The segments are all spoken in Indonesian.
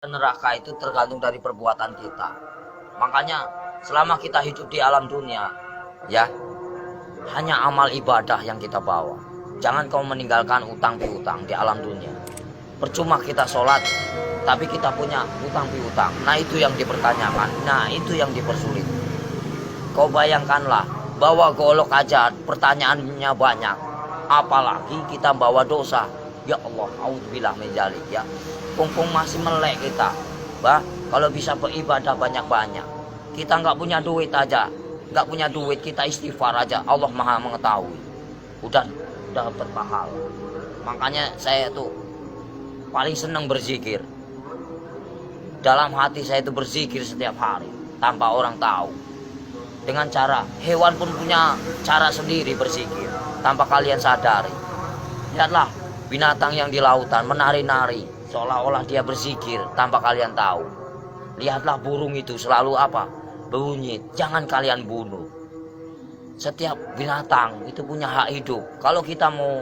Neraka itu tergantung dari perbuatan kita. Makanya selama kita hidup di alam dunia, ya, hanya amal ibadah yang kita bawa. Jangan kau meninggalkan utang piutang di alam dunia. Percuma kita sholat, tapi kita punya utang piutang. Nah itu yang dipertanyakan, nah itu yang dipersulit. Kau bayangkanlah, bawa golok aja pertanyaannya banyak. Apalagi kita bawa dosa. Ya Allah, auzubillah min dzalik ya. Mumpung masih melek kita, kalau bisa beribadah banyak-banyak. Kita nggak punya duit aja, nggak punya duit kita istighfar aja. Allah Maha mengetahui. Udah dapat pahala. Makanya saya tuh paling senang berzikir. Dalam hati saya itu berzikir setiap hari tanpa orang tahu. Dengan cara hewan pun punya cara sendiri berzikir tanpa kalian sadari. Lihatlah binatang yang di lautan menari-nari seolah-olah dia berzikir tanpa kalian tahu. Lihatlah burung itu selalu apa? Bunyi, jangan kalian bunuh. Setiap binatang itu punya hak hidup. Kalau kita mau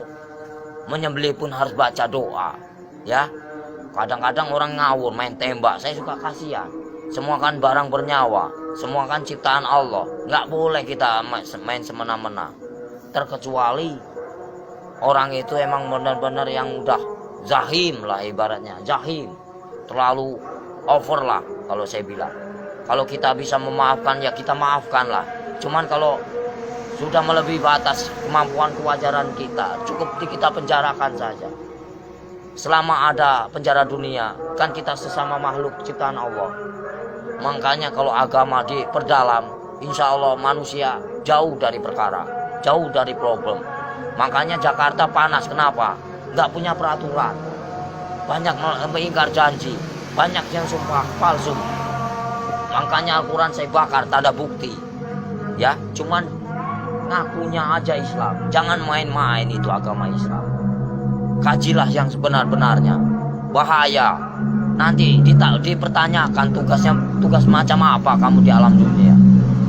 menyembelih pun harus baca doa, ya. Kadang-kadang orang ngawur main tembak, saya suka kasihan. Semua kan barang bernyawa, semua kan ciptaan Allah. Nggak boleh kita main semena-mena. Terkecuali orang itu emang benar-benar yang udah zahim lah ibaratnya, zahim. Terlalu over lah kalau saya bilang. Kalau kita bisa memaafkan ya kita maafkan lah. Cuman kalau sudah melebihi batas kemampuan kewajaran kita, cukup kita penjarakan saja. Selama ada penjara dunia, kan kita sesama makhluk ciptaan Allah. Makanya kalau agama diperdalam, insya Allah manusia jauh dari perkara, jauh dari problem. Makanya Jakarta panas, kenapa? Nggak punya peraturan, banyak mengingkar janji, banyak yang sumpah palsu. Makanya Al-Quran saya bakar, tak ada bukti. Ya, cuman ngakunya aja Islam. Jangan main-main itu agama Islam. Kajilah yang sebenar-benarnya. Bahaya. Nanti dipertanyakan tugas macam apa kamu di alam dunia.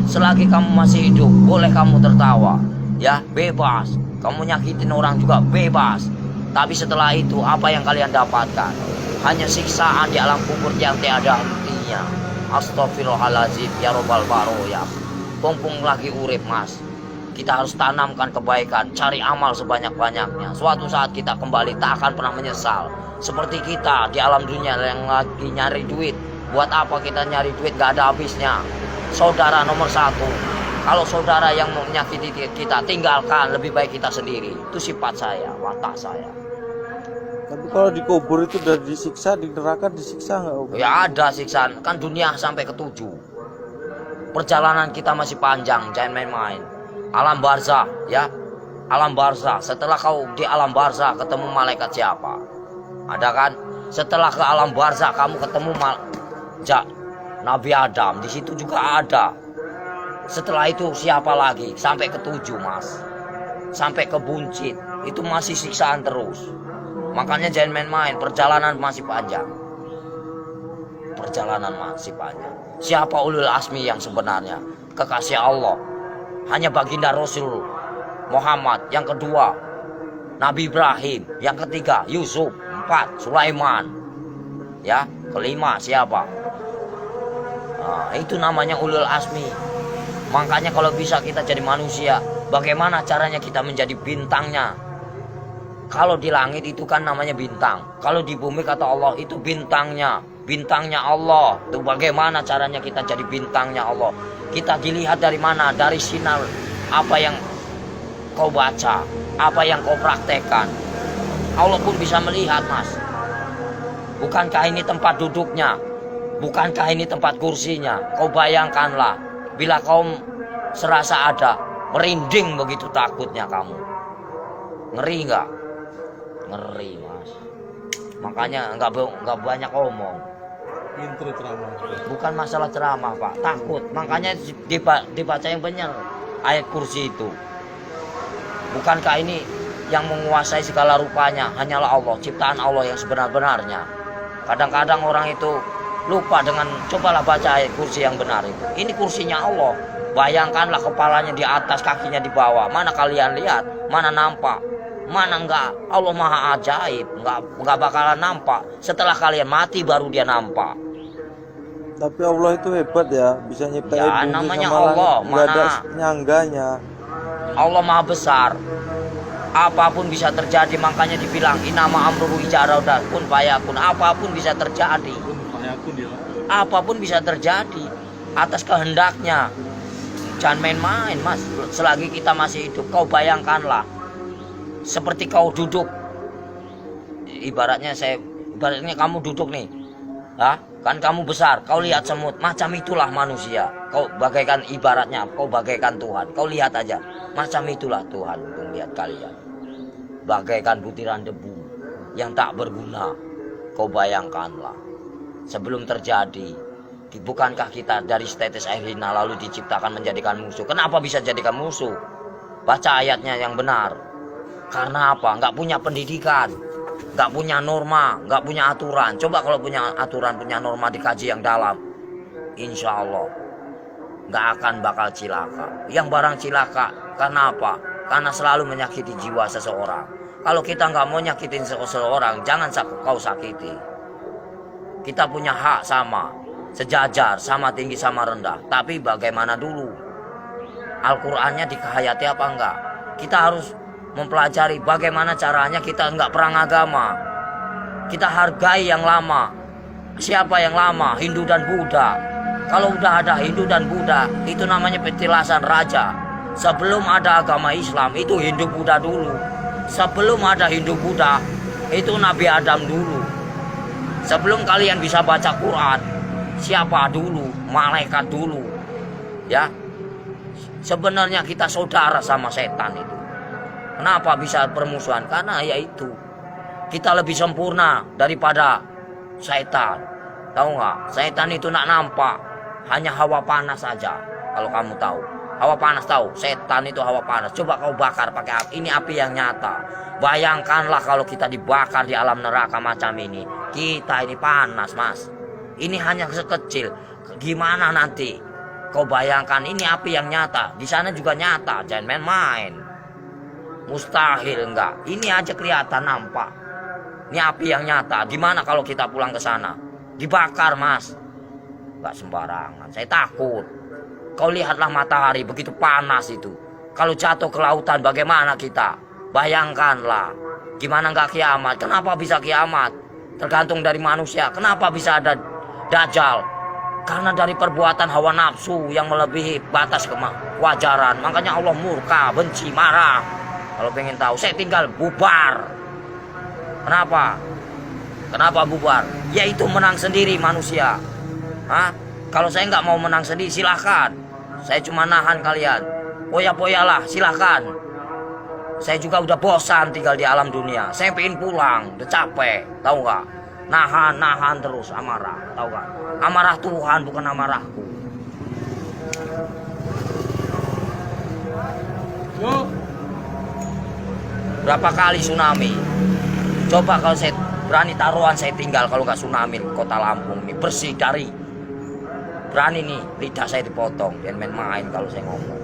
Selagi kamu masih hidup, boleh kamu tertawa. Ya, bebas. Kamu nyakitin orang juga bebas. Tapi setelah itu apa yang kalian dapatkan? Hanya siksaan di alam kubur yang tiada hentinya. Astaghfirullahaladzim ya robbal baroya. Mumpung lagi urip mas, kita harus tanamkan kebaikan, cari amal sebanyak-banyaknya. Suatu saat kita kembali tak akan pernah menyesal. Seperti kita di alam dunia yang lagi nyari duit. Buat apa kita nyari duit gak ada habisnya. Saudara nomor satu. Kalau saudara yang mau menyakiti kita, tinggalkan. Lebih baik kita sendiri. Itu sifat saya, watak saya. Tapi kalau dikubur itu udah disiksa, di neraka disiksa nggak? Ya ada siksaan. Kan dunia sampai ke 7. Perjalanan kita masih panjang, jangan main-main. Alam barzah, ya. Alam barzah. Setelah kau di alam barzah ketemu malaikat siapa? Ada kan? Setelah ke alam barzah kamu ketemu Nabi Adam. Di situ juga ada. Setelah itu siapa lagi? Sampai ke 7 mas. Sampai ke buncit. Itu masih siksaan terus. Makanya jangan main-main. Perjalanan masih panjang. Perjalanan masih panjang. Siapa ulul asmi yang sebenarnya? Kekasih Allah. Hanya baginda Rasul Muhammad. Yang kedua Nabi Ibrahim. Yang ketiga Yusuf. 4 Sulaiman. Ya, kelima siapa? Nah, itu namanya ulul asmi. Makanya kalau bisa kita jadi manusia, bagaimana caranya kita menjadi bintangnya? Kalau di langit itu kan namanya bintang. Kalau di bumi kata Allah itu bintangnya. Bintangnya Allah. Itu bagaimana caranya kita jadi bintangnya Allah? Kita dilihat dari mana? Dari sinar apa yang kau baca, apa yang kau praktekkan. Allah pun bisa melihat mas. Bukankah ini tempat duduknya? Bukankah ini tempat kursinya? Kau bayangkanlah, bila kau serasa ada, merinding begitu takutnya kamu. Ngeri nggak? Ngeri mas. Makanya nggak banyak omong. Intro ceramah. Bukan masalah ceramah pak, takut. Makanya dibaca yang benar ayat kursi itu. Bukankah ini yang menguasai segala rupanya hanyalah Allah, ciptaan Allah yang sebenar-benarnya. Kadang-kadang orang itu lupa dengan cobalah baca ayat kursi yang benar itu. Ini kursinya Allah. Bayangkanlah kepalanya di atas, kakinya di bawah. Mana kalian lihat? Mana nampak? Mana enggak? Allah maha ajaib, enggak bakalan nampak. Setelah kalian mati baru dia nampak. Tapi Allah itu hebat ya, bisa nyiptain Ya, bumi namanya sama Allah, langit, nggak ada mana? nyangganya. Allah maha besar. Apapun bisa terjadi, makanya dibilang inama amruhu ijaraudah kun fayakun. Apapun bisa terjadi. Apapun bisa terjadi atas kehendaknya. Jangan main-main, Mas. Selagi kita masih hidup, kau bayangkanlah seperti kau duduk. Ibaratnya kamu duduk nih. Kan kamu besar, kau lihat semut, macam itulah manusia. Kau bagaikan ibaratnya, kau bagaikan Tuhan. Kau lihat aja, macam itulah Tuhan melihat kalian. Bagaikan butiran debu yang tak berguna. Kau bayangkanlah, sebelum terjadi, bukankah kita dari setetes air hina lalu diciptakan menjadikan musuh? Kenapa bisa jadikan musuh? Baca ayatnya yang benar. Karena apa? Nggak punya pendidikan, nggak punya norma, nggak punya aturan. Coba kalau punya aturan, punya norma, dikaji yang dalam, insya Allah nggak akan bakal cilaka. Yang barang cilaka, karena apa? Karena selalu menyakiti jiwa seseorang. Kalau kita nggak mau nyakitin seseorang, jangan kau sakiti. Kita punya hak sama, sejajar, sama tinggi, sama rendah. Tapi bagaimana dulu? Al-Qur'annya dikehayati apa enggak? Kita harus mempelajari bagaimana caranya kita enggak perang agama. Kita hargai yang lama. Siapa yang lama? Hindu dan Buddha. Kalau udah ada Hindu dan Buddha, itu namanya petilasan raja. Sebelum ada agama Islam, itu Hindu Buddha dulu. Sebelum ada Hindu Buddha, itu Nabi Adam dulu. Sebelum kalian bisa baca Quran, siapa dulu? Malaikat dulu. Ya. Sebenarnya kita saudara sama setan itu. Kenapa bisa permusuhan? Karena yaitu kita lebih sempurna daripada setan. Tahu nggak? Setan itu nak nampak, hanya hawa panas saja. Kalau kamu tahu, hawa panas tahu. Setan itu hawa panas. Coba kau bakar pakai api. Ini api yang nyata. Bayangkanlah kalau kita dibakar di alam neraka macam ini. Kita ini panas, Mas. Ini hanya sekecil. Gimana nanti? Kau bayangkan ini api yang nyata. Di sana juga nyata. Jangan main-main. Mustahil enggak. Ini aja kelihatan nampak. Ini api yang nyata. Gimana kalau kita pulang ke sana? Dibakar, Mas. Enggak sembarangan. Saya takut. Kau lihatlah matahari begitu panas itu. Kalau jatuh ke lautan bagaimana kita? Bayangkanlah. Gimana enggak kiamat? Kenapa bisa kiamat? Tergantung dari manusia. Kenapa bisa ada Dajjal? Karena dari perbuatan hawa nafsu yang melebihi batas kewajaran. Makanya Allah murka, benci, marah. Kalau pengen tahu, saya tinggal bubar. Kenapa? Kenapa bubar? Yaitu menang sendiri manusia. Kalau saya nggak mau menang sendiri, silahkan. Saya cuma nahan kalian. Poya-poyalah, silahkan. Saya juga udah bosan tinggal di alam dunia. Saya pengen pulang, udah capek. Tahu nggak? Nahan terus amarah. Tahu nggak? Amarah Tuhan bukan amarahku. Berapa kali tsunami? Coba kalau saya berani taruhan saya tinggal kalau nggak tsunami kota Lampung ini bersih dari. Berani nih lidah saya dipotong. Jangan main-main kalau saya ngomong.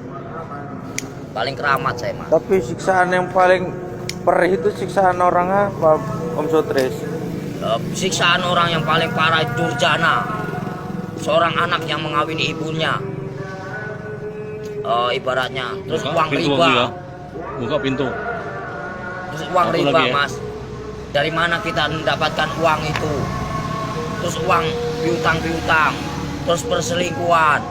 Paling keramat saya, Mas. Tapi siksaan yang paling perih itu siksaan orang apa, Om Sotres? Siksaan orang yang paling parah itu durjana. Seorang anak yang mengawini ibunya. Ibaratnya terus buka uang pintu riba. Ya. Buka pintu. Terus uang Satu riba, lagi ya. Mas. Dari mana kita mendapatkan uang itu? Terus uang piutang, terus perselingkuhan.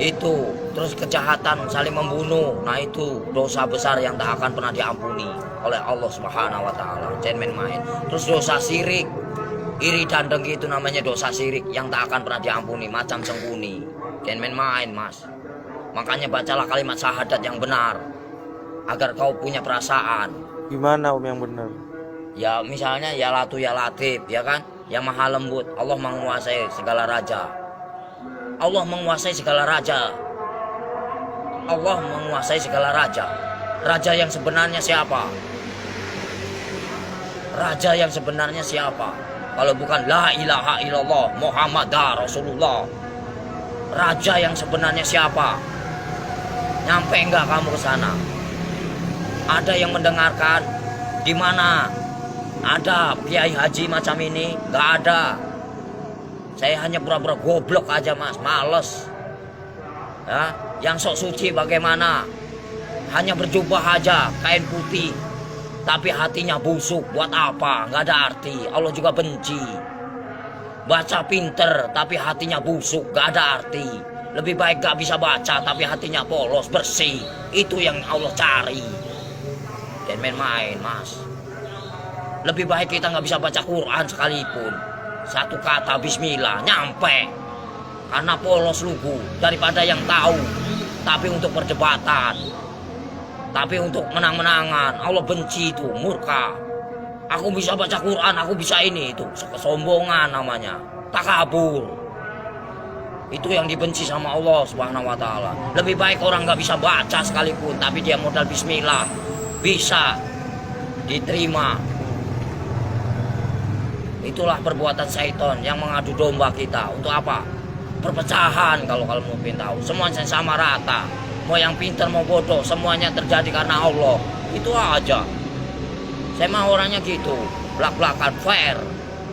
Itu, terus kejahatan saling membunuh. Nah, itu dosa besar yang tak akan pernah diampuni oleh Allah Subhanahu wa taala. Jangan main-main. Terus dosa syirik. Iri dan dengki itu namanya dosa syirik yang tak akan pernah diampuni, macam sembunyi. Jangan main-main, Mas. Makanya bacalah kalimat syahadat yang benar agar kau punya perasaan. Gimana Om yang benar? Ya misalnya ya Latu ya Latif, ya kan? Yang maha lembut. Allah menguasai segala raja. Allah menguasai segala raja. Allah menguasai segala raja. Raja yang sebenarnya siapa? Raja yang sebenarnya siapa? Kalau bukan la ilaha illallah Muhammadar Rasulullah. Raja yang sebenarnya siapa? Nyampe enggak kamu ke sana? Ada yang mendengarkan? Di mana ada kiai haji macam ini? Nggak ada. Saya hanya pura-pura goblok aja mas, males. Ya, yang sok suci bagaimana? Hanya berjubah aja, kain putih, tapi hatinya busuk. Buat apa? Nggak ada arti. Allah juga benci. Baca pinter, tapi hatinya busuk, nggak ada arti. Lebih baik gak bisa baca, tapi hatinya polos, bersih. Itu yang Allah cari. Jangan main-main mas. Lebih baik kita nggak bisa baca Quran sekalipun, satu kata Bismillah nyampe, karena polos lugu, daripada yang tahu tapi untuk perdebatan, tapi untuk menang-menangan. Allah benci itu, murka. Aku bisa baca Quran, aku bisa ini, itu kesombongan namanya, takabur. Itu yang dibenci sama Allah Subhanahu wa Ta'ala. Lebih baik orang nggak bisa baca sekalipun, tapi dia modal Bismillah bisa diterima. Itulah perbuatan syaitan yang mengadu domba kita. Untuk apa? Perpecahan. Kalau mau tahu, semuanya sama rata. Mau yang pintar mau bodoh, semuanya terjadi karena Allah. Itu aja. Saya mah orangnya gitu, belak-belakan, fair,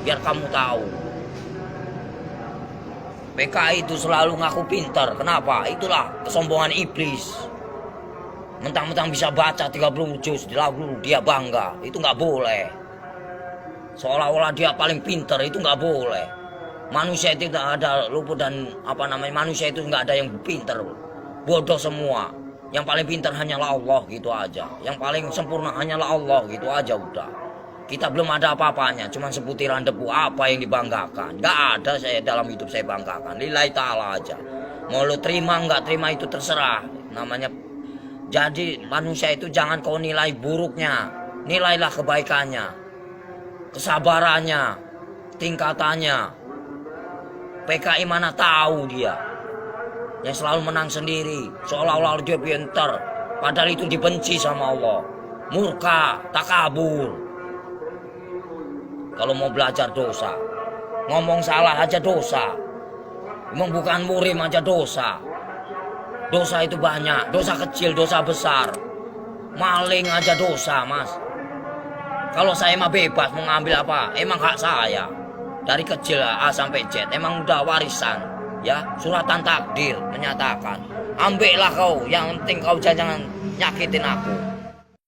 biar kamu tahu. PKI itu selalu ngaku pintar. Kenapa? Itulah kesombongan iblis. Mentang-mentang bisa baca 30 juz di lagu, dia bangga. Itu nggak boleh. Seolah-olah dia paling pintar, itu nggak boleh. Manusia itu tidak ada luput dan manusia itu nggak ada yang pintar. Bodoh semua. Yang paling pintar hanyalah Allah, gitu aja. Yang paling sempurna hanyalah Allah, gitu aja udah. Kita belum ada apa-apanya, cuma seputiran debu. Apa yang dibanggakan? Nggak ada saya dalam hidup saya banggakan. Lillahi ta'ala aja. Mau lo terima nggak terima itu terserah. Namanya. Jadi manusia itu jangan kau nilai buruknya, nilailah kebaikannya, kesabarannya, tingkatannya. PKI mana tahu dia yang selalu menang sendiri, seolah-olah dia pintar, padahal itu dibenci sama Allah. Murka, takabur. Kalau mau belajar dosa, ngomong salah aja dosa, emang bukan murim aja dosa. Dosa itu banyak, dosa kecil, dosa besar. Maling aja dosa mas. Kalau saya mah bebas mau ngambil apa, emang hak saya. Dari kecil A sampai Z, emang udah warisan. Ya, suratan takdir menyatakan. Ambillah kau, yang penting kau jangan nyakitin aku.